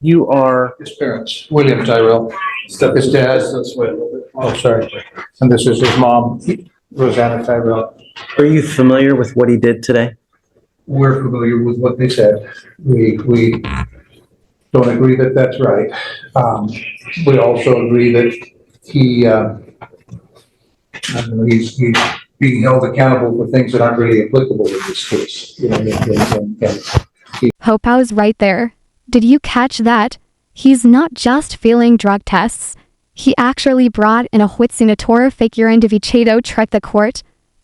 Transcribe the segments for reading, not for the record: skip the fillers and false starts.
You are, His parents, William Tyrell. His dad. Oh, sorry. And this is his mom, Rosanna Tyrell. are you familiar with what he did today? We're familiar with what they said. We don't agree that that's right. We also agree that he's being held accountable for things that aren't really applicable in this case. You know, Hope I was right there. Did you catch that? He's not just failing drug tests. He actually brought in a Huitzinator fake urine defecato trick the court.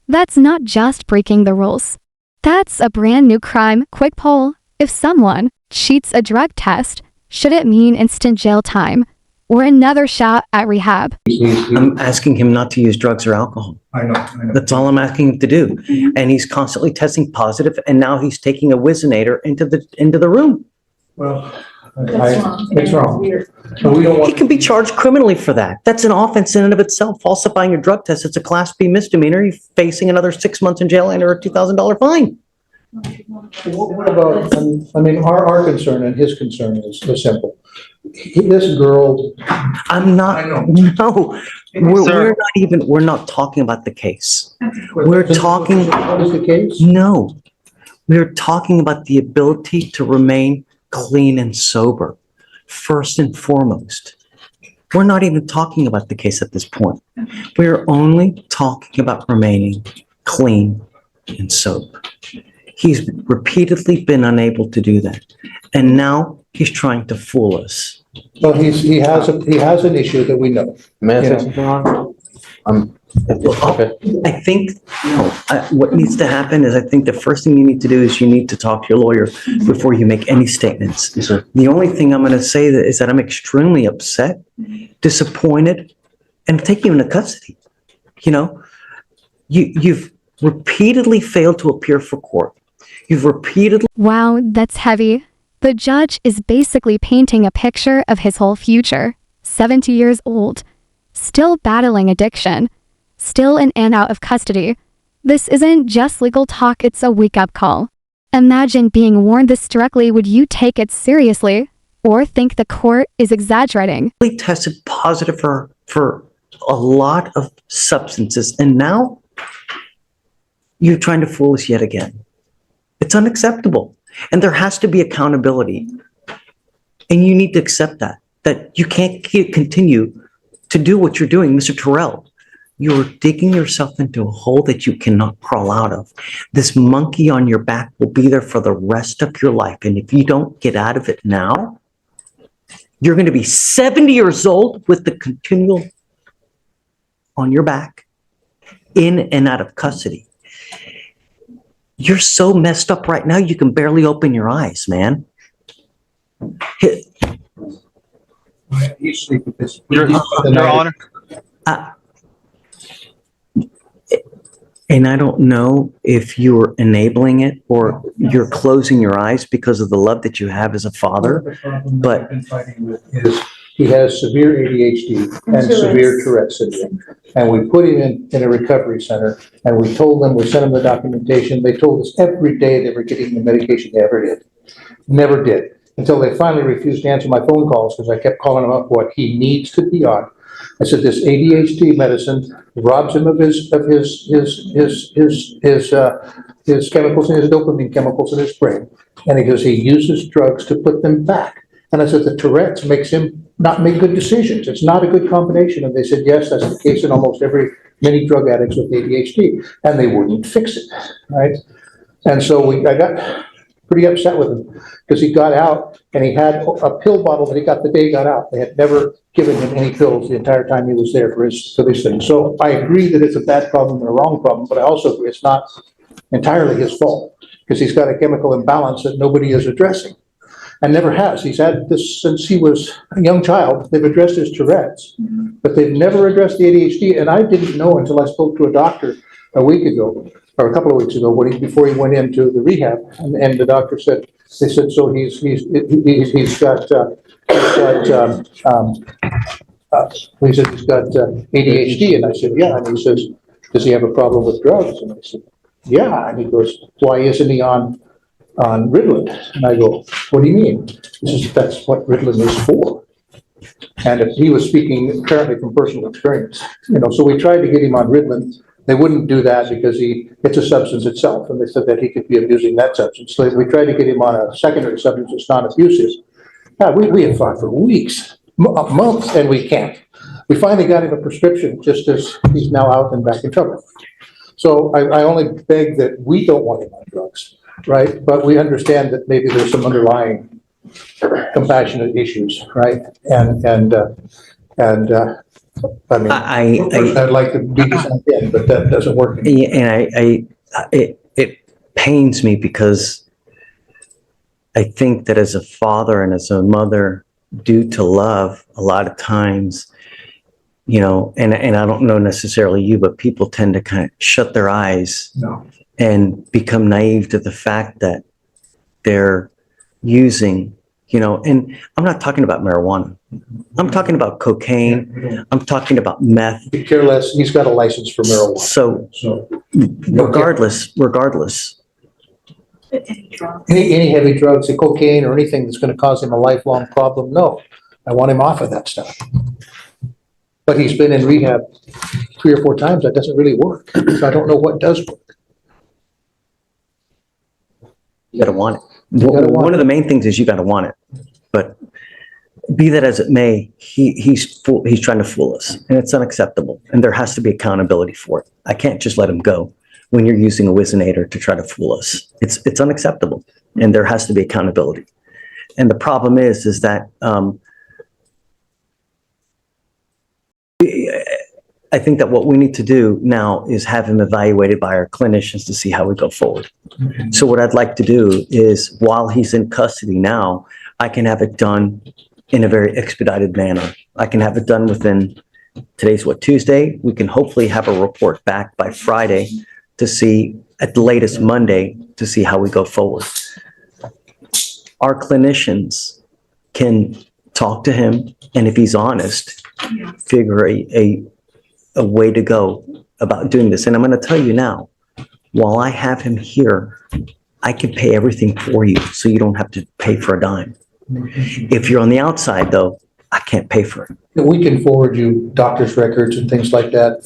That's not just breaking the rules. That's a brand new crime. Quick poll. If someone cheats a drug test, should it mean instant jail time or another shot at rehab? I'm asking him not to use drugs or alcohol. I know. That's all I'm asking him to do. And he's constantly testing positive, and now he's taking a Whizzinator into the room. Well, it's wrong. And we don't He want. can be charged criminally for that. That's an offense in and of itself. Falsifying your drug test, it's a Class B misdemeanor. You're facing another 6 months in jail and or a $2,000 fine. What about, I mean, our concern and his concern is simple. This girl. I'm not, I know. no, we're not talking about the case. We're talking, What is the case? no, we're talking about the ability to remain clean and sober, first and foremost. We're not even talking about the case at this point. We're only talking about remaining clean and sober. He's repeatedly been unable to do that. And now he's trying to fool us. Well, he has an issue that we know. May I You say know. something on? Okay. I think, what needs to happen is I think the first thing you need to do is you need to talk to your lawyer before you make any statements. Yes, sir. The only thing I'm going to say is that I'm extremely upset, disappointed, and taking you into custody. You know, you've repeatedly failed to appear for court. You've repeatedly. Wow, that's heavy. The judge is basically painting a picture of his whole future. 70 years old, still battling addiction, still in and out of custody. This isn't just legal talk, it's a wake-up call. Imagine being warned this directly. Would you take it seriously or think the court is exaggerating? tested positive for a lot of substances, and now you're trying to fool us yet again. It's unacceptable, and there has to be accountability, and you need to accept that you can't continue to do what you're doing. Mr. Terrell, you're digging yourself into a hole that you cannot crawl out of. This monkey on your back will be there for the rest of your life, and if you don't get out of it now, you're going to be 70 years old with the continual on your back, in and out of custody. You're so messed up right now, you can barely open your eyes, man. Your Honor, And I don't know if you're enabling it or you're closing your eyes because of the love that you have as a father, but He has severe ADHD and severe Tourette syndrome. And we put him in a recovery center, and we told them, we sent him the documentation. They told us every day they were getting the medication. They ever did. Never did. Until they finally refused to answer my phone calls because I kept calling him up what he needs to be on. I said, this ADHD medicine robs him of his chemicals and his dopamine chemicals in his brain. And because he uses drugs to put them back. And I said, the Tourette's makes him not make good decisions. It's not a good combination. And they said, yes, that's the case in almost many drug addicts with ADHD. And they wouldn't fix it, right? And so I got pretty upset with him because he got out and he had a pill bottle that he got the day he got out. They had never given him any pills the entire time he was there for these things. So I agree that it's a bad problem and a wrong problem, but I also agree it's not entirely his fault because he's got a chemical imbalance that nobody is addressing. And never has. He's had this since he was a young child. They've addressed his Tourette's, but they've never addressed the ADHD. And I didn't know until I spoke to a doctor a week ago, or a couple of weeks ago, before he went into the rehab. And the doctor said, they said, so he's got ADHD. And I said, yeah. And he says, does he have a problem with drugs? And I said, yeah. And he goes, why isn't he on on Ritalin. And I go, what do you mean? He says, that's what Ritalin is for. And if he was speaking apparently from personal experience, so we tried to get him on Ritalin. They wouldn't do that because it's a substance itself, and they said that he could be abusing that substance. So we tried to get him on a secondary substance that's not abusive. We have fought for weeks, months, and we can't. We finally got him a prescription just as he's now out and back in trouble. So I only beg that we don't want him on drugs, right? But we understand that maybe there's some underlying compassionate issues, right? And I mean, I'd like to be sent in, but that doesn't work. And it pains me because I think that as a father and as a mother, due to love, a lot of times, and I don't know necessarily you, but people tend to kind of shut their eyes and become naive to the fact that they're using, and I'm not talking about marijuana. I'm talking about cocaine. I'm talking about meth. Be careless. He's got a license for marijuana. So regardless, any heavy drugs, the cocaine or anything that's going to cause him a lifelong problem, no. I want him off of that stuff. But he's been in rehab 3 or 4 times. That doesn't really work. So I don't know what does work. you gotta want it. gotta want One of the main things is you gotta want it. But be that as it may, he's trying to fool us, and it's unacceptable. And there has to be accountability for it. I can't just let him go when you're using a Wizinator to try to fool us. It's unacceptable, and there has to be accountability. And the problem is that I think that what we need to do now is have him evaluated by our clinicians to see how we go forward. Okay. So what I'd like to do is, while he's in custody now, I can have it done in a very expedited manner. I can have it done within, today's what, Tuesday? We can hopefully have a report back by Friday to see, at the latest Monday, to see how we go forward. Our clinicians can talk to him, and if he's honest, figure a way to go about doing this. And I'm going to tell you now, while I have him here, I can pay everything for you, so you don't have to pay for a dime. If you're on the outside, though, I can't pay for it. We can forward you doctor's records and things like that.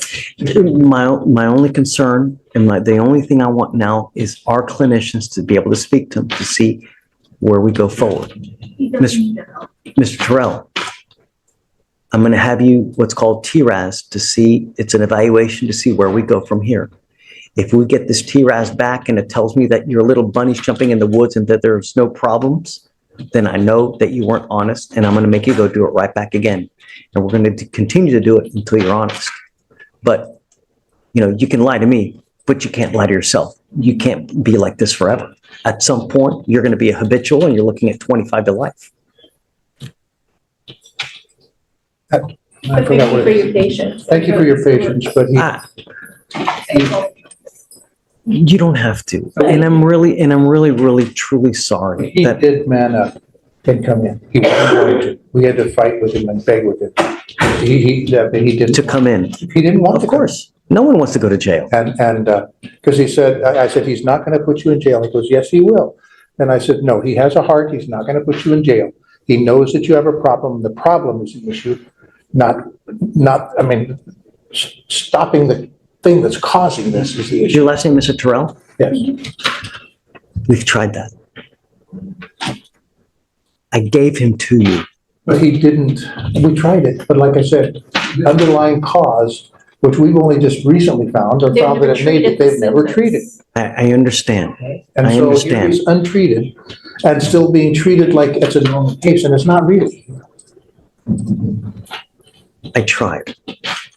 My only concern, and the only thing I want now, is our clinicians to be able to speak to him to see where we go forward. Mr. Terrell, I'm going to have you what's called TRAS to see, it's an evaluation to see where we go from here. If we get this TRAS back and it tells me that your little bunny's jumping in the woods and that there's no problems, then I know that you weren't honest, and I'm going to make you go do it right back again. And we're going to continue to do it until you're honest. But, you can lie to me, but you can't lie to yourself. You can't be like this forever. At some point, you're going to be a habitual, and you're looking at 25 to life. I But forgot thank you what for it is. your patience. Thank you for your patience, but You don't have to. And I'm really, truly sorry he that did man up and come in. He wasn't going to. We had to fight with him and beg with him. He didn't. to come in. He didn't want to. Of course, no one wants to go to jail. And because he said, I said, he's not going to put you in jail. He goes, yes, he will. And I said, no, he has a heart. He's not going to put you in jail. He knows that you have a problem. The problem is the issue, stopping the thing that's causing this is the Is issue. your last name Mr. Terrell? Yes. We've tried that. I gave him to you. But he didn't, we tried it, but like I said, the underlying cause, which we've only just recently found, or They've found that never it may be, treated the they've never treated. symptoms. I understand. And I so here understand. he's untreated and still being treated like it's a normal case, and it's not really. I tried.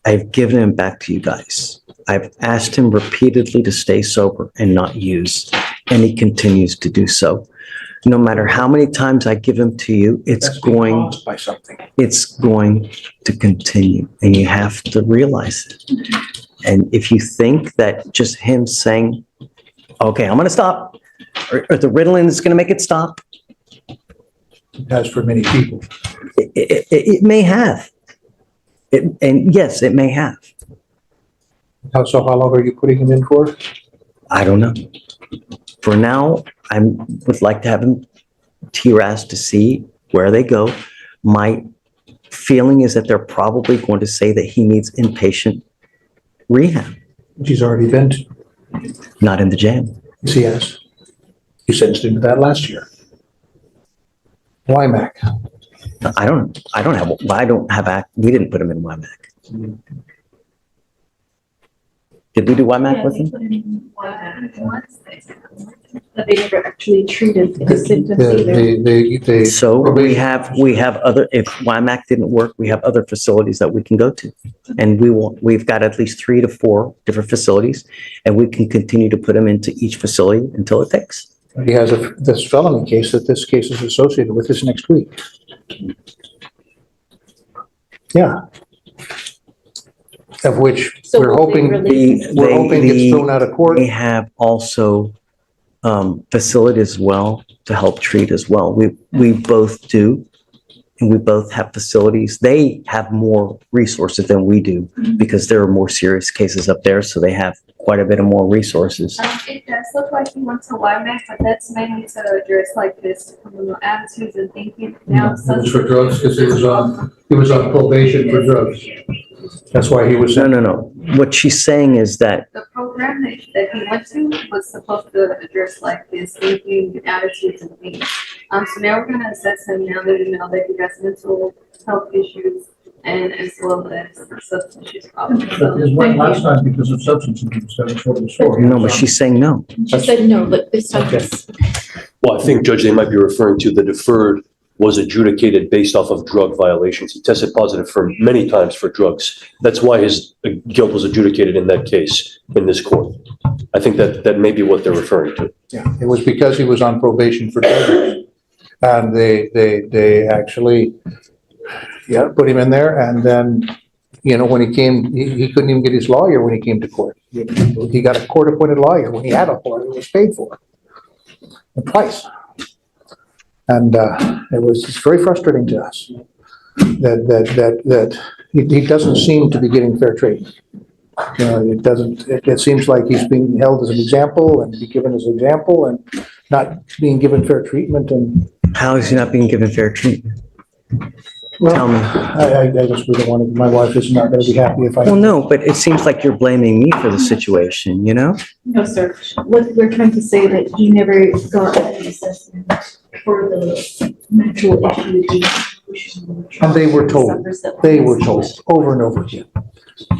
I've given him back to you guys. I've asked him repeatedly to stay sober and not use, and he continues to do so. No matter how many times I give him to you, That's being caused by something. it's going to continue, and you have to realize it. And if you think that just him saying, okay, I'm going to stop, or the Ritalin is going to make it stop, As for many people. it may have. And yes, it may have. So how long are you putting him in for? I don't know. For now, I would like to have him TRAS to see where they go. My feeling is that they're probably going to say that he needs inpatient rehab, He's already been to. not in the jail. Yes, he has. You sentenced him to that last year. WIMAC. We didn't put him in WIMAC. Did we do WIMAC with him? But they never actually treated the symptoms either. They. So we have other, if WIMAC didn't work, we have other facilities that we can go to. And we've got at least 3 to 4 different facilities, and we can continue to put them into each facility until it takes. He has this felony case that this case is associated with this next week. Yeah. Of which So we're will they hoping, release we're hoping gets thrown out of court. We have also facilities as well to help treat as well. We both do, and we both have facilities. They have more resources than we do because there are more serious cases up there, so they have quite a bit of more resources. It does look like he went to WIMAC, but that's mainly to address like this criminal attitudes and thinking. Now, It was for drugs because he was on probation for drugs. That's why he was. No. What she's saying is that the program that he went to was supposed to address like this thinking, attitudes, and things. So now we're gonna assess him now that we know that he has mental health issues and as well as substance use problems. So, Last time because of substance abuse, that was what it was for. no, but she's saying no. She said no, but this time Okay. it's Well, I think, Judge, they might be referring to the deferred was adjudicated based off of drug violations. He tested positive for many times for drugs. That's why his guilt was adjudicated in that case in this court. I think that may be what they're referring to. Yeah, it was because he was on probation for drugs. And they actually, put him in there. And then, when he came, he couldn't even get his lawyer when he came to court. He got a court-appointed lawyer when he had a lawyer, it was paid for. And twice. And it was very frustrating to us that he doesn't seem to be getting fair treatment. It seems like he's being held as an example and be given as an example and not being given fair treatment. And How is he not being given fair treatment? Tell me. I just really wanted, my wife is not going to be happy if I. Well, no, but it seems like you're blaming me for the situation, no, sir. What we're trying to say that he never got an assessment for the mental issue. And they were told over and over again.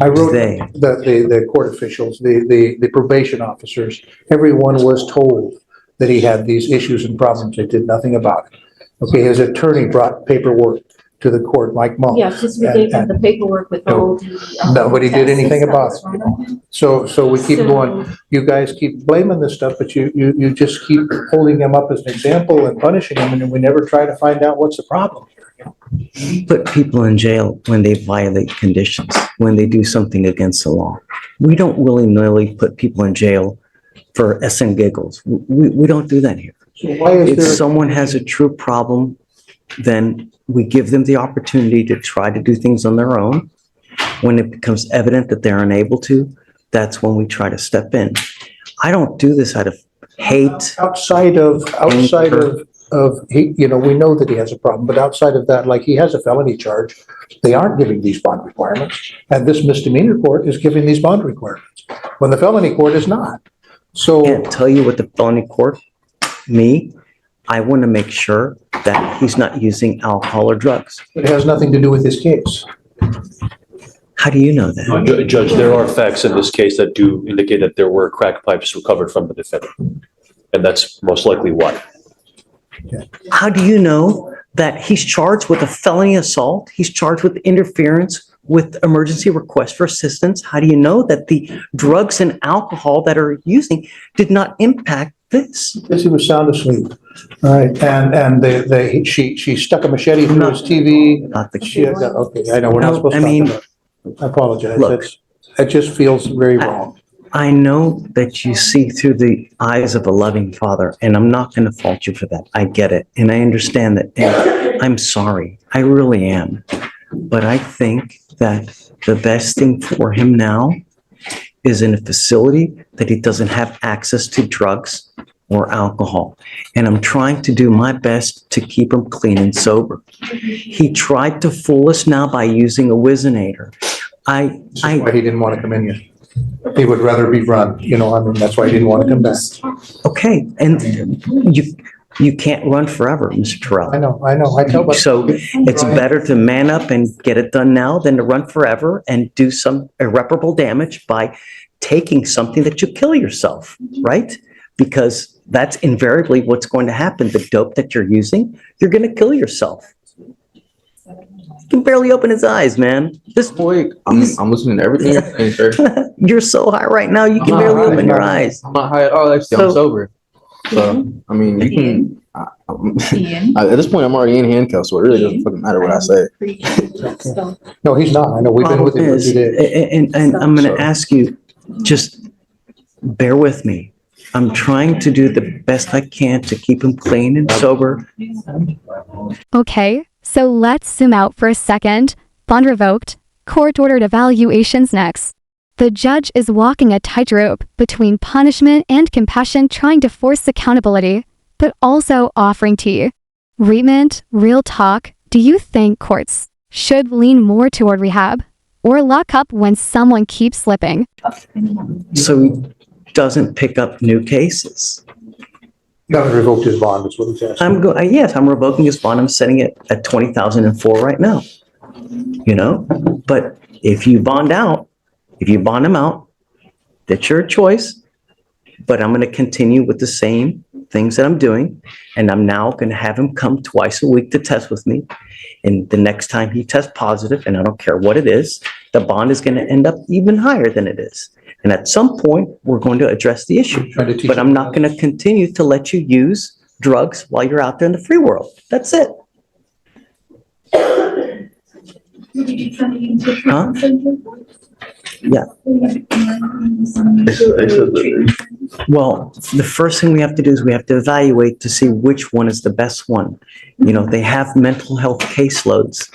I wrote They. the court officials, the probation officers, everyone was told that he had these issues and problems. They did nothing about it. Okay, his attorney brought paperwork to the court, Mike Monk. Yeah, just we gave him the paperwork with all the. Nobody did anything about it. Wrong with him. So we keep going, you guys keep blaming this stuff, but you just keep holding him up as an example and punishing him, and then we never try to find out what's the problem here. Put people in jail when they violate conditions, when they do something against the law. We don't willy-nilly put people in jail for s and giggles. We don't do that here. So why is If there? someone has a true problem, then we give them the opportunity to try to do things on their own. When it becomes evident that they're unable to, that's when we try to step in. I don't do this out of hate. Outside of, he, we know that he has a problem, but outside of that, like he has a felony charge, they aren't giving these bond requirements. And this misdemeanor court is giving these bond requirements, when the felony court is not. I So, can't tell you what the felony court, I want to make sure that he's not using alcohol or drugs. it has nothing to do with this case. How do you know that? Judge, there are facts in this case that do indicate that there were crack pipes recovered from the defendant. And that's most likely why. How do you know that he's charged with a felony assault? He's charged with interference with emergency request for assistance. How do you know that the drugs and alcohol that are using did not impact this? Because he was sound asleep. All right, and she stuck a machete through his TV. Not the She, okay, I know, we're not No, supposed I to mean, talk about it. I apologize. look. That just feels very wrong. I know that you see through the eyes of a loving father, and I'm not going to fault you for that. I get it, and I understand that, and I'm sorry. I really am. But I think that the best thing for him now is in a facility that he doesn't have access to drugs or alcohol. And I'm trying to do my best to keep him clean and sober. He tried to fool us now by using a Whizzinator. That's why he didn't want to come in here. He would rather be run, I mean, that's why he didn't want to come back. Okay, and you can't run forever, Mr. Terrell. I know, I tell, but. So it's better to man up and get it done now than to run forever and do some irreparable damage by taking something that you kill yourself, right? Because that's invariably what's going to happen. The dope that you're using, you're going to kill yourself. He can barely open his eyes, man. This Boy, I'm listening to everything you're saying, sir. You're so high right now, you can I'm not barely high. open your eyes. I'm not high at all, actually, So- I'm sober. So, I mean, you can, at this point, I'm already in handcuffs, so it really doesn't fucking matter what I say. No, he's not. I know, we've been with him for 2 Problem is, days. and I'm going to ask you, just bear with me. I'm trying to do the best I can to keep him clean and sober. Okay, so let's zoom out for a second. Bond revoked. Court-ordered evaluations next. The judge is walking a tightrope between punishment and compassion, trying to force accountability, but also offering tea. Treatment, real talk. Do you think courts should lean more toward rehab or lock up when someone keeps slipping? So he doesn't pick up new cases. Got revoked his bond, is what he's asking. Yes, I'm revoking his bond. I'm setting it at 20,004 right now. But if you bond him out, that's your choice. But I'm going to continue with the same things that I'm doing. And I'm now going to have him come twice a week to test with me. And the next time he tests positive, and I don't care what it is, the bond is going to end up even higher than it is. And at some point, we're going to address the issue. Trying to teach But I'm him. not going to continue to let you use drugs while you're out there in the free world. That's it. Huh? Yeah. Well, the first thing we have to do is we have to evaluate to see which one is the best one. They have mental health caseloads.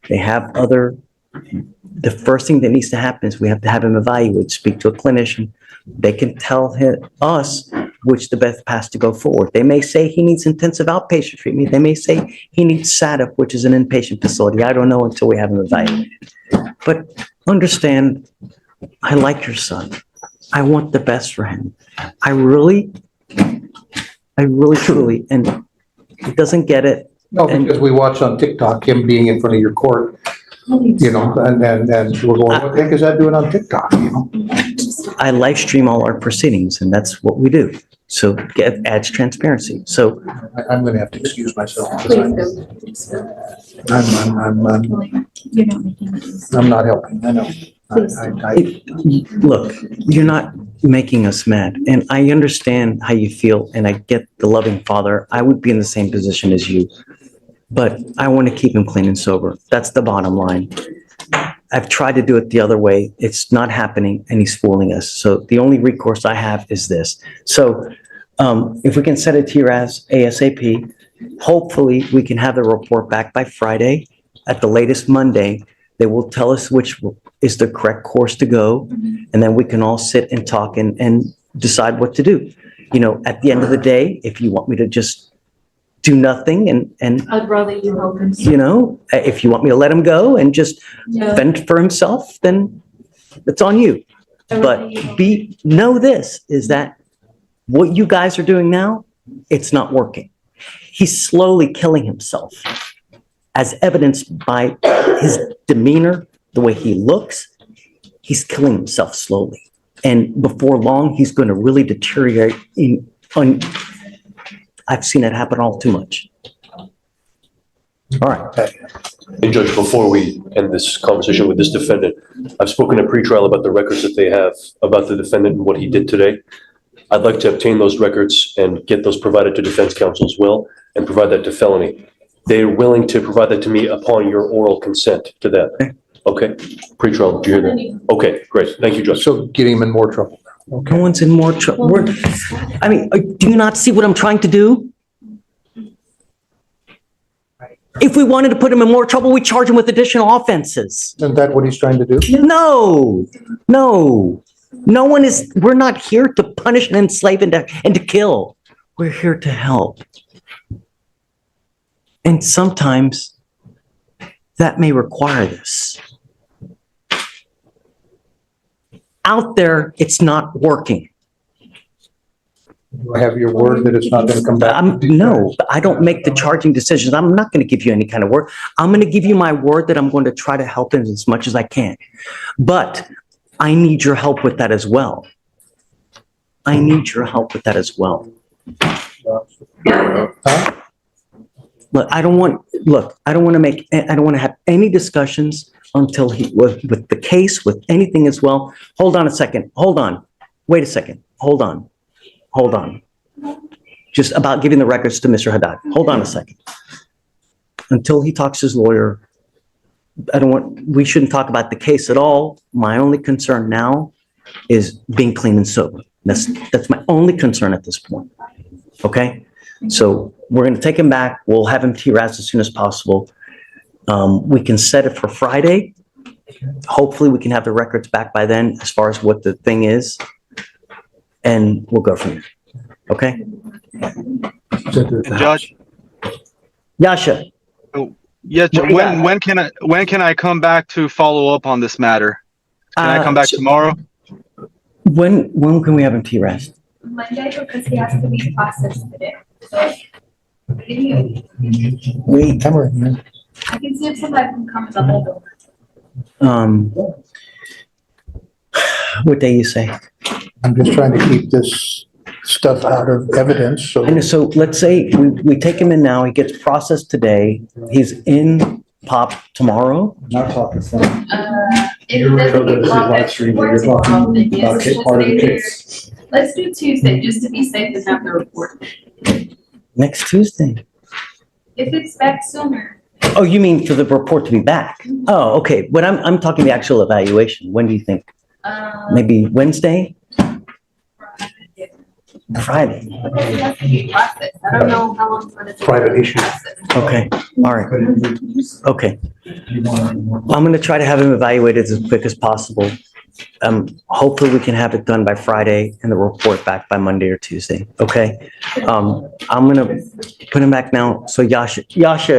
They have the first thing that needs to happen is we have to have him evaluate, speak to a clinician. They can tell us which the best path to go forward. They may say he needs intensive outpatient treatment. They may say he needs SATF, which is an inpatient facility. I don't know until we have him evaluated. But understand, I like your son. I want the best for him. I really truly, and he doesn't get it. No, because we watched on TikTok him being in front of your court, and we're going, what the heck is that doing on TikTok, I live stream all our proceedings, and that's what we do. So it adds transparency. So I'm gonna have to excuse myself. Because I'm not helping, I know. look, you're not making us mad, and I understand how you feel, and I get the loving father. I would be in the same position as you, but I want to keep him clean and sober. That's the bottom line. I've tried to do it the other way. It's not happening, and he's fooling us. So the only recourse I have is this. So if we can set it here as ASAP, hopefully we can have the report back by Friday, at the latest Monday. They will tell us which is the correct course to go, and then we can all sit and talk and decide what to do. At the end of the day, if you want me to just do nothing and I'd rather you help him. if you want me to let him go and just fend for himself, then it's on you. But know this, is that what you guys are doing now, it's not working. He's slowly killing himself, as evidenced by his demeanor, the way he looks. He's killing himself slowly. And before long, he's going to really deteriorate. I've seen it happen all too much. All right. And Judge, before we end this conversation with this defendant, I've spoken at pretrial about the records that they have about the defendant and what he did today. I'd like to obtain those records and get those provided to defense counsel as well, and provide that to felony. They're willing to provide that to me upon your oral consent to that. Okay? Pretrial, do you hear that? Okay, great. Thank you, Judge. So getting him in more trouble. No one's in more trouble. Do you not see what I'm trying to do? If we wanted to put him in more trouble, we charge him with additional offenses. Isn't that what he's trying to do? No. We're not here to punish and enslave and to kill. We're here to help. And sometimes that may require this. Out there, it's not working. Do I have your word that it's not going to come back? No, I don't make the charging decisions. I'm not going to give you any kind of word. I'm going to give you my word that I'm going to try to help him as much as I can. But I need your help with that as well. I need your help with that as well. Look, I don't want to have any discussions until with the case, with anything as well. Hold on a second. Hold on. Wait a second. Hold on. Just about giving the records to Mr. Haddad. Hold on a second. Until he talks to his lawyer, we shouldn't talk about the case at all. My only concern now is being clean and sober. That's my only concern at this point. Okay? So we're going to take him back. We'll have him TRAS as soon as possible. We can set it for Friday. Hopefully we can have the records back by then as far as what the thing is. And we'll go from there. Okay? Judge, Yasha, yes, What do you got? when can I come back to follow up on this matter? Can I come back tomorrow? when can we have him TRAS? Monday, because he has to be processed today. So, Wait, come on, man. I can see if somebody can come to the holdover. What day you say? I'm just trying to keep this stuff out of evidence, so. And so let's say we take him in now, he gets processed today, he's in POP tomorrow. Not talking from. If You're it doesn't recording get this is brought live back stream, before you're tomorrow, talking then yes, about it's just part of the stay there. case. Let's do Tuesday, just to be safe and have the report. Next Tuesday. If it's back sooner, Oh, you mean for the report to be back? Oh, okay, but I'm talking the actual evaluation. When do you think? Maybe Wednesday? Friday? because it has to be processed. I don't know how long it's gonna take. Private to issue. process. Okay, all right, okay. I'm gonna try to have him evaluated as quick as possible. Hopefully we can have it done by Friday and the report back by Monday or Tuesday, okay? I'm gonna put him back now. So Yasha,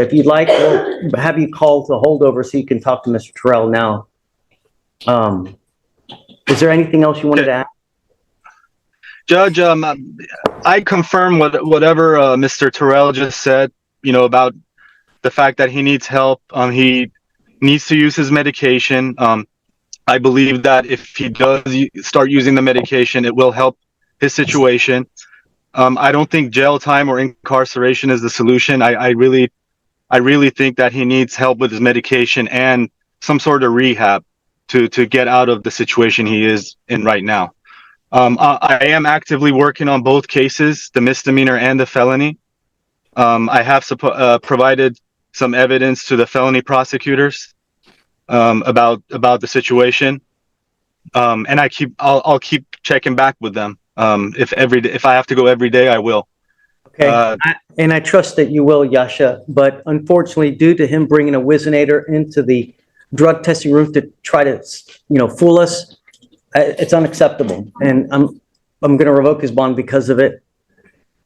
if you'd like, we'll have you call the holdover so you can talk to Mr. Terrell now. Is there anything else you wanted to add? Judge, I confirm whatever Mr. Terrell just said, about the fact that he needs help. He needs to use his medication. I believe that if he does start using the medication, it will help his situation. I don't think jail time or incarceration is the solution. I really think that he needs help with his medication and some sort of rehab to get out of the situation he is in right now. I am actively working on both cases, the misdemeanor and the felony. I have provided some evidence to the felony prosecutors about the situation, and I'll keep checking back with them. If I have to go every day, I will. Okay, and I trust that you will, Yasha, but unfortunately, due to him bringing a whizzinator into the drug testing room to try to, fool us, it's unacceptable. And I'm going to revoke his bond because of it.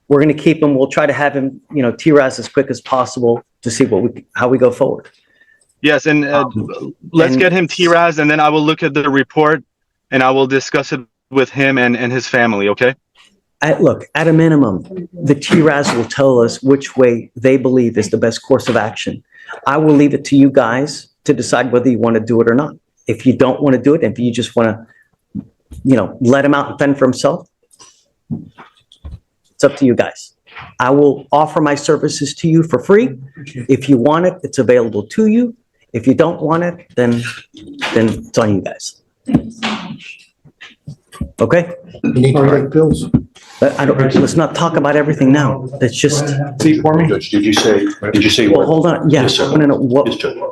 We're going to keep him. We'll try to have him, TRAS as quick as possible to see how we go forward. Yes, and let's get him TRAS, and then I will look at the report and I will discuss it with him and his family, okay? Look, at a minimum, the TRAS will tell us which way they believe is the best course of action. I will leave it to you guys to decide whether you want to do it or not. If you don't want to do it, if you just want to, let him out and fend for himself, it's up to you guys. I will offer my services to you for free. If you want it, it's available to you. If you don't want it, then it's on you guys. Okay? You need to take pills. But let's not talk about everything now. Let's just, Judge, did you say? well, hold on. Yeah, Yes, sir. I want to know what, Yes, Judge.